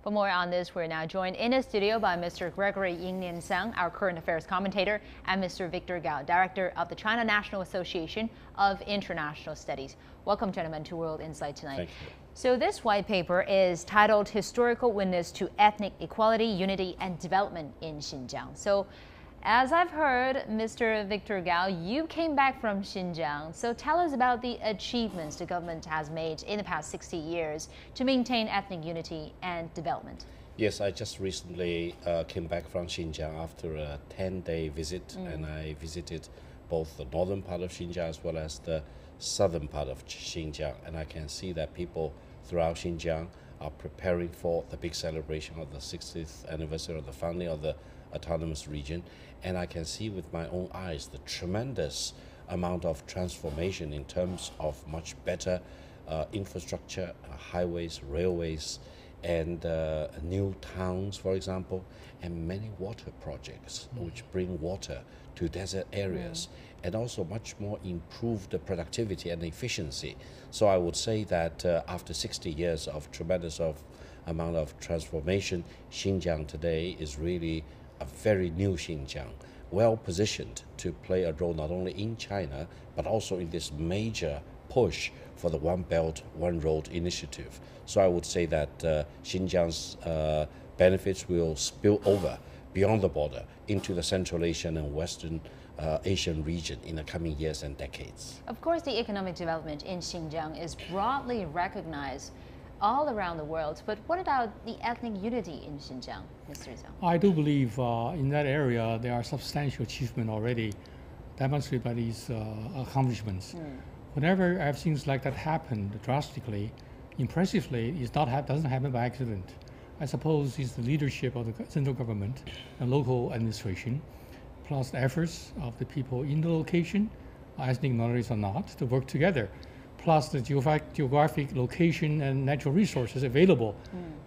For more on this, we're now joined in the studio by Mr. Gregory Yingnian Sang, our current affairs commentator, and Mr. Victor Gao, director of the China National Association of International Studies. Welcome, gentlemen, to World Insight tonight. Thank you. So this white paper is titled Historical Witness to Ethnic Equality, Unity and Development in Xinjiang. So as I've heard, Mr. Victor Gao, you came back from Xinjiang. So tell us about the achievements the government has made in the past 60 years to maintain ethnic unity and development. Yes, I just recently came back from Xinjiang after a 10-day visit, and I visited both the northern part of Xinjiang as well as the southern part of Xinjiang. And I can see that people throughout Xinjiang are preparing for the big celebration of the 60th anniversary of the founding of the autonomous region. And I can see with my own eyes the tremendous amount of transformation in terms of much better infrastructure, highways, railways, and new towns, for example, and many water projects which bring water to desert areas, and also much more improved productivity and efficiency. So I would say that after 60 years of tremendous amount of transformation, Xinjiang today is really a very new Xinjiang, well positioned to play a role not only in China, but also in this major push for the One Belt, One Road initiative. So I would say that Xinjiang's benefits will spill over beyond the border into the Central Asian and Western Asian region in the coming years and decades. Of course, the economic development in Xinjiang is broadly recognized all around the world, but what about the ethnic unity in Xinjiang, Mr. Zhang? I do believe in that area there are substantial achievements already demonstrated by these accomplishments. Whenever I have things like that happen drastically, impressively, doesn't happen by accident. I suppose it's the leadership of the central government and local administration, plus the efforts of the people in the location, ethnic minorities or not, to work together, plus the geographic location and natural resources available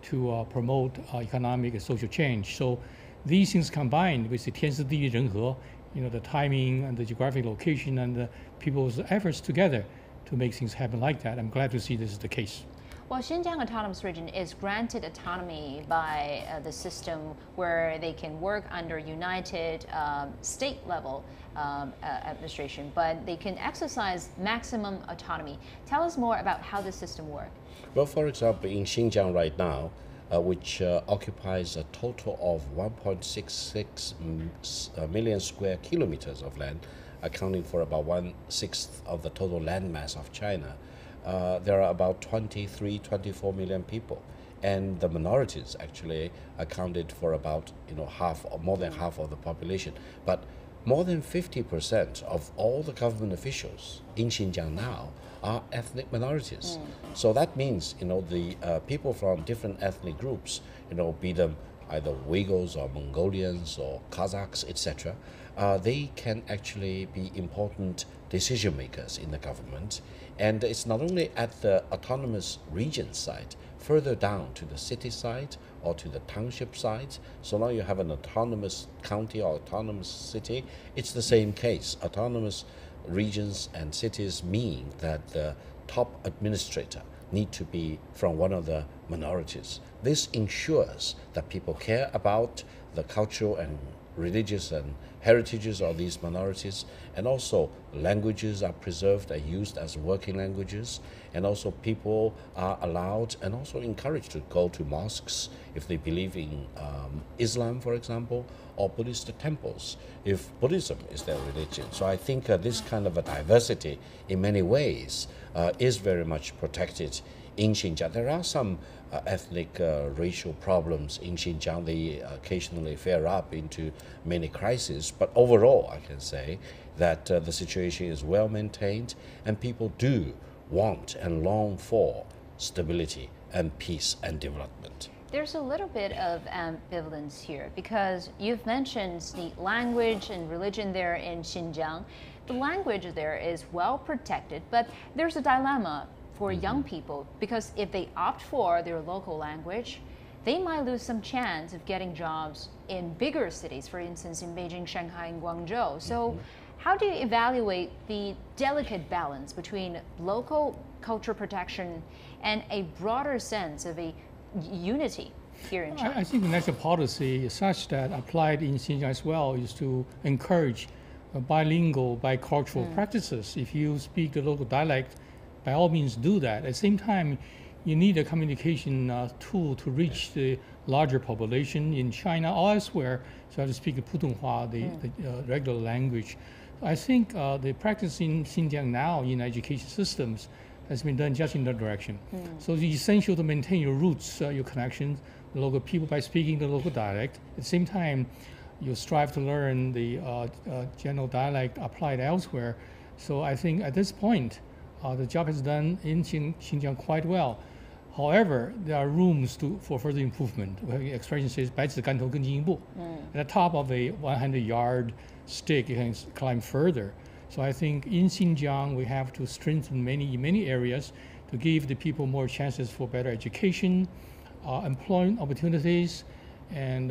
to promote economic and social change. So these things combined with the 天时地利人和, the timing and the geographic location and the people's efforts together to make things happen like that. I'm glad to see this is the case. Well, Xinjiang Autonomous Region is granted autonomy by the system where they can work under united state-level administration, but they can exercise maximum autonomy. Tell us more about how the system works. Well, for example, in Xinjiang right now, which occupies a total of 1.66 million square kilometers of land, accounting for about 1/6 of the total land mass of China. There are about 24 million people, and the minorities actually accounted for about more than half of the population. But more than 50% of all the government officials in Xinjiang now are ethnic minorities. So that means the people from different ethnic groups, be them either Uyghurs or Mongolians or Kazakhs, etc., they can actually be important decision makers in the government. And it's not only at the autonomous region side, further down to the city side or to the township side. So now you have an autonomous county or autonomous city. It's the same case. Autonomous regions and cities mean that the top administrator need to be from one of the minorities. This ensures that people care about the cultural and religious and heritages of these minorities, and also languages are preserved and used as working languages, and also people are allowed and also encouraged to go to mosques if they believe in Islam, for example, or Buddhist temples if Buddhism is their religion. So I think this kind of a diversity in many ways is very much protected in Xinjiang. There are some ethnic racial problems in Xinjiang. They occasionally flare up into many crises, but overall I can say that the situation is well maintained, and people do want and long for stability and peace and development. There's a little bit of ambivalence here because you've mentioned the language and religion there in Xinjiang. The language there is well protected, but there's a dilemma for young people, because if they opt for their local language, they might lose some chance of getting jobs in bigger cities, for instance, in Beijing, Shanghai, and Guangzhou. So how do you evaluate the delicate balance between local culture protection and a broader sense of a unity here in China? I think the national policy is such that applied in Xinjiang as well is to encourage bilingual, bicultural practices. If you speak the local dialect, by all means do that. At the same time, you need a communication tool to reach the larger population in China or elsewhere. So you have to speak the Putonghua, the regular language. I think the practice in Xinjiang now in education systems has been done just in that direction. So it's essential to maintain your roots, your connections with local people by speaking the local dialect. At the same time, you strive to learn the general dialect applied elsewhere. So I think at this point, the job is done in Xinjiang quite well. However, there are rooms for further improvement. The expression says, 百尺竿头更进一步. At the top of a 100-yard stick, you can climb further. So I think in Xinjiang, we have to strengthen many areas to give the people more chances for better education, employment opportunities, and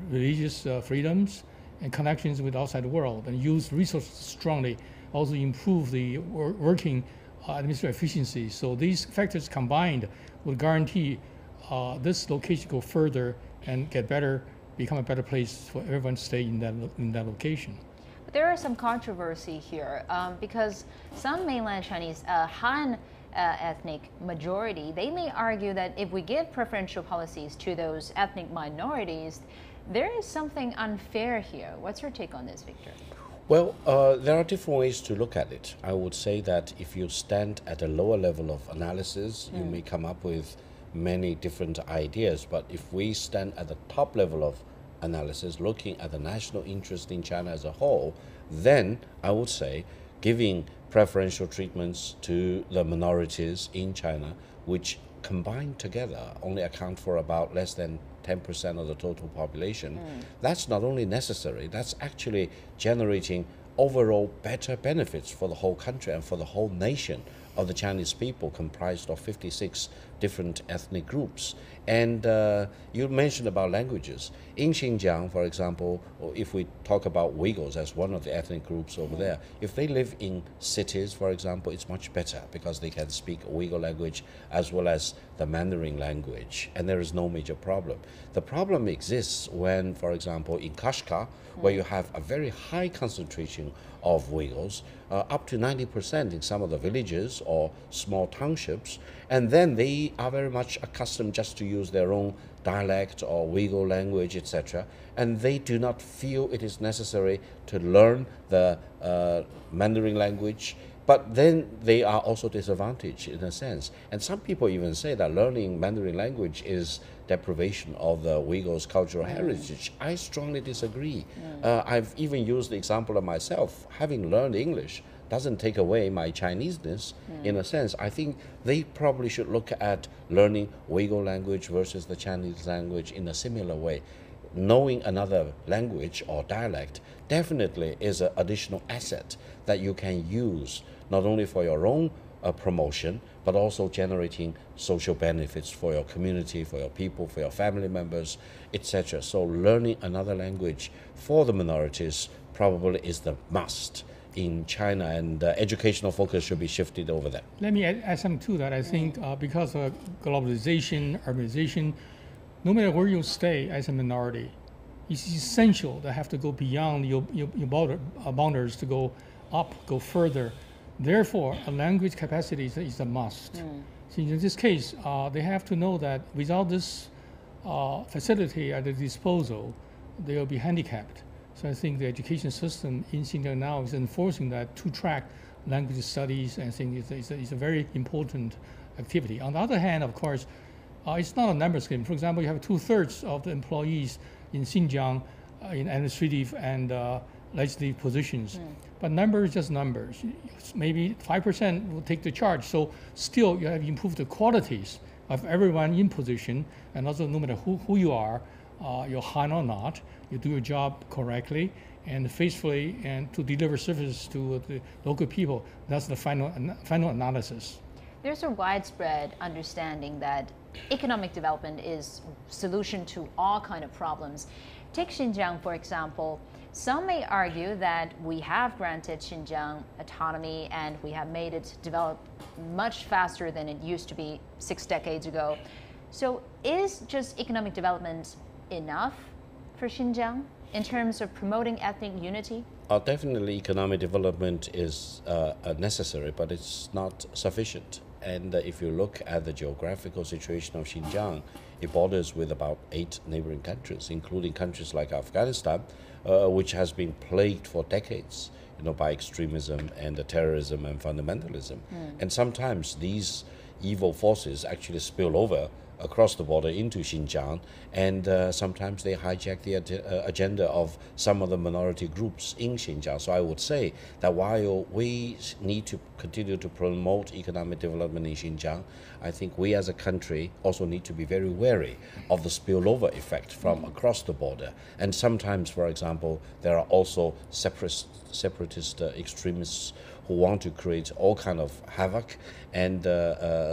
religious freedoms, and connections with outside the world, and use resources strongly. Also improve the working administrative efficiency. So these factors combined will guarantee this location go further and get better, become a better place for everyone to stay in that location. But there are some controversy here because some mainland Chinese Han ethnic majority, they may argue that if we give preferential policies to those ethnic minorities, there is something unfair here. What's your take on this, Victor? Well, there are different ways to look at it. I would say that if you stand at a lower level of analysis, you may come up with many different ideas. But if we stand at the top level of analysis, looking at the national interest in China as a whole, then I would say giving preferential treatments to the minorities in China, which combined together only account for about less than 10% of the total population, that's not only necessary, that's actually generating overall better benefits for the whole country and for the whole nation of the Chinese people, comprised of 56 different ethnic groups. And you mentioned about languages. In Xinjiang, for example, or if we talk about Uyghurs as one of the ethnic groups over there, if they live in cities, for example, it's much better because they can speak Uyghur language as well as the Mandarin language, and there is no major problem. The problem exists when, for example, in Kashgar, where you have a very high concentration of Uyghurs, up to 90% in some of the villages or small townships, and then they are very much accustomed just to use their own dialect or Uyghur language, etc., and they do not feel it is necessary to learn the Mandarin language. But then they are also disadvantaged in a sense. And some people even say that learning Mandarin language is deprivation of the Uyghurs' cultural heritage. I strongly disagree. I've even used the example of myself. Having learned English doesn't take away my Chineseness in a sense. I think they probably should look at learning Uyghur language versus the Chinese language in a similar way. Knowing another language or dialect definitely is an additional asset that you can use not only for your own promotion, but also generating social benefits for your community, for your people, for your family members, etc. So learning another language for the minorities probably is the must in China, and educational focus should be shifted over there. Let me add something to that. I think because of globalization, urbanization, no matter where you stay as a minority, it's essential to have to go beyond your boundaries to go up, go further. Therefore, a language capacity is a must. So in this case, they have to know that without this facility at their disposal, they will be handicapped. So I think the education system in Xinjiang now is enforcing that two-track language studies, and I think it's a very important activity. On the other hand, of course, it's not a numbers game. For example, you have 2/3 of the employees in Xinjiang in administrative and legislative positions. But numbers just numbers. Maybe 5% will take the charge. So still, you have improved the qualities of everyone in position, and also no matter who you are, you're Han or not, you do your job correctly and faithfully, and to deliver services to the local people. That's the final analysis. There's a widespread understanding that economic development is solution to all kind of problems. Take Xinjiang, for example. Some may argue that we have granted Xinjiang autonomy and we have made it develop much faster than it used to be 6 decades ago. So is just economic development enough for Xinjiang in terms of promoting ethnic unity? Definitely, economic development is necessary, but it's not sufficient. And if you look at the geographical situation of Xinjiang, it borders with about 8 neighboring countries, including countries like Afghanistan, which has been plagued for decades, by extremism and terrorism and fundamentalism. And sometimes these evil forces actually spill over across the border into Xinjiang, and sometimes they hijack the agenda of some of the minority groups in Xinjiang. So I would say that while we need to continue to promote economic development in Xinjiang, I think we as a country also need to be very wary of the spillover effect from across the border. And sometimes, for example, there are also separatist extremists who want to create all kind of havoc and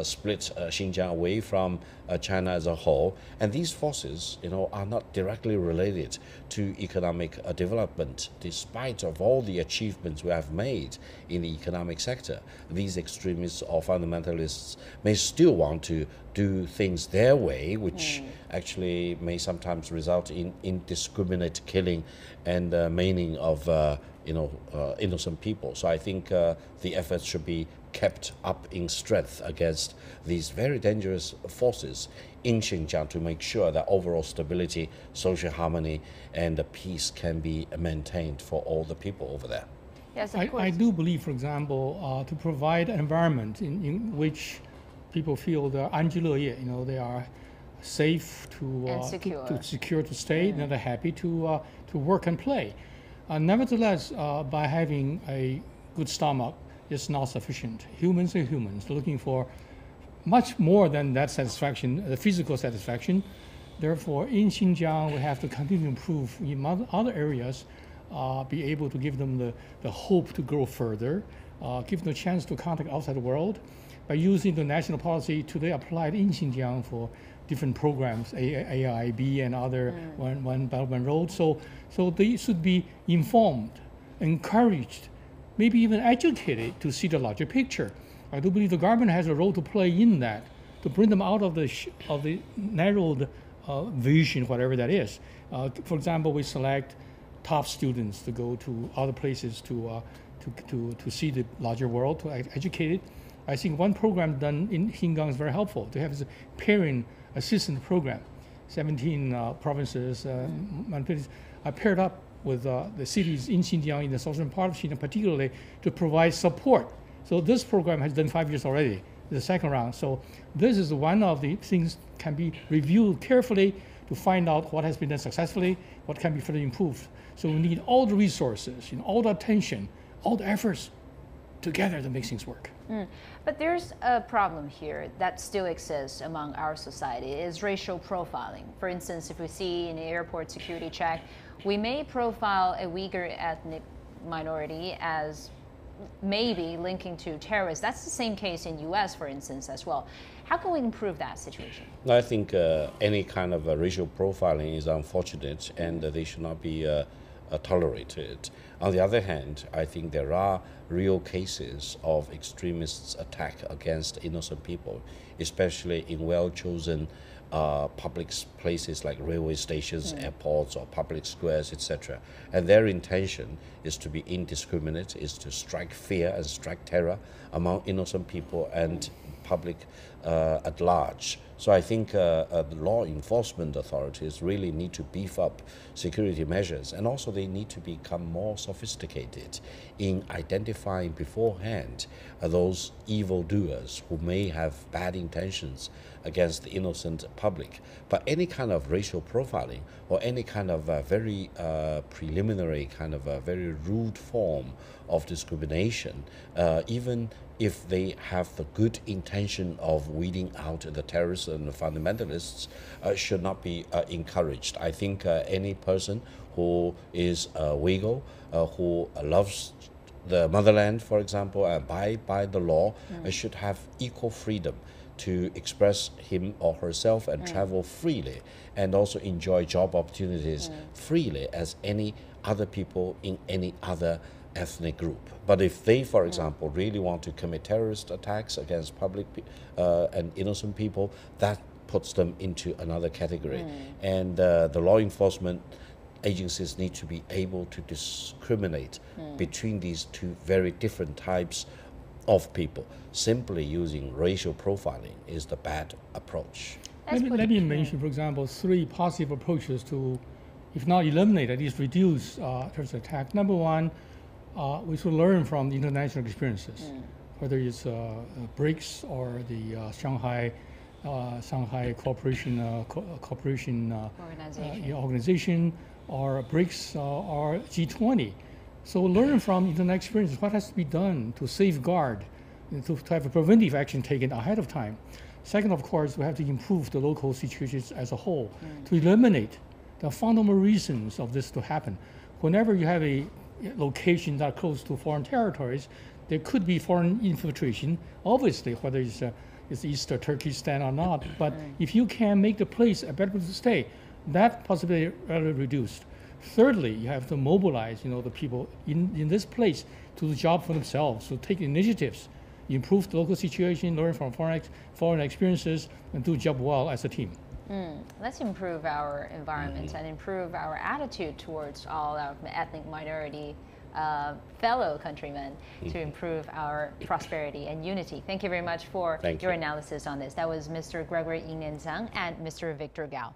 split Xinjiang away from China as a whole. And these forces, are not directly related to economic development. Despite of all the achievements we have made in the economic sector, these extremists or fundamentalists may still want to do things their way, which actually may sometimes result in indiscriminate killing and maiming of innocent people. So I think the efforts should be kept up in strength against these very dangerous forces in Xinjiang to make sure that overall stability, social harmony, and peace can be maintained for all the people over there. Yes, of course. I do believe, for example, to provide an environment in which people feel they're 安居乐业, they are safe secure to stay, and they're happy to work and play. Nevertheless, by having a good stomach is not sufficient. Humans are humans, looking for much more than that satisfaction, the physical satisfaction. Therefore, in Xinjiang, we have to continue to improve in other areas, be able to give them the hope to grow further, give them a chance to contact outside the world. By using the national policy today applied in Xinjiang for different programs, AIB and other One Belt One Road. So they should be informed, encouraged, maybe even educated to see the larger picture. I do believe the government has a role to play in that, to bring them out of the narrowed vision, whatever that is. For example, we select top students to go to other places to see the larger world, to educate it. I think one program done in Xinjiang is very helpful, to have a pairing assistance program. 17 provinces are paired up with the cities in Xinjiang, in the southern part of Xinjiang particularly, to provide support. So this program has done 5 years already, the second round. So this is one of the things can be reviewed carefully to find out what has been done successfully, what can be further improved. So we need all the resources, all the attention, all the efforts together to make things work. But there's a problem here that still exists among our society, is racial profiling. For instance, if we see in the airport security check, we may profile a Uyghur ethnic minority as maybe linking to terrorists. That's the same case in US, for instance, as well. How can we improve that situation? I think any kind of racial profiling is unfortunate, and they should not be tolerated. On the other hand, I think there are real cases of extremists' attack against innocent people, especially in well-chosen public places like railway stations, airports, or public squares, etc. And their intention is to be indiscriminate, is to strike fear and strike terror among innocent people and public at large. So I think the law enforcement authorities really need to beef up security measures, and also they need to become more sophisticated in identifying beforehand those evildoers who may have bad intentions against the innocent public. But any kind of racial profiling or any kind of very preliminary kind of a very rude form of discrimination, even if they have the good intention of weeding out the terrorists and the fundamentalists, should not be encouraged. I think any person who is Uyghur, who loves the motherland, for example, and by the law, should have equal freedom to express him or herself and travel freely, and also enjoy job opportunities freely as any other people in any other ethnic group. But if they, for example, really want to commit terrorist attacks against public and innocent people, that puts them into another category. And the law enforcement agencies need to be able to discriminate between these two very different types of people. Simply using racial profiling is the bad approach. Let me mention, for example, 3 possible approaches to, if not eliminate, at least reduce terrorist attack. Number one, we should learn from the international experiences, whether it's BRICS or the Shanghai Cooperation Organization, or BRICS or G20. So learn from international experiences what has to be done to safeguard, to have a preventive action taken ahead of time. Second, of course, we have to improve the local situations as a whole to eliminate the fundamental reasons of this to happen. Whenever you have a location that close to foreign territories, there could be foreign infiltration, obviously, whether it's East Turkestan or not. But if you can make the place a better place to stay, that possibility rather reduced. Thirdly, you have to mobilize, the people in this place to do the job for themselves, to take initiatives, improve the local situation, learn from foreign experiences, and do the job well as a team. Let's improve our environment and improve our attitude towards all our ethnic minority fellow countrymen to improve our prosperity and unity. Thank you very much for your analysis on this. That was Mr. Gregory Yingnenzang and Mr. Victor Gao.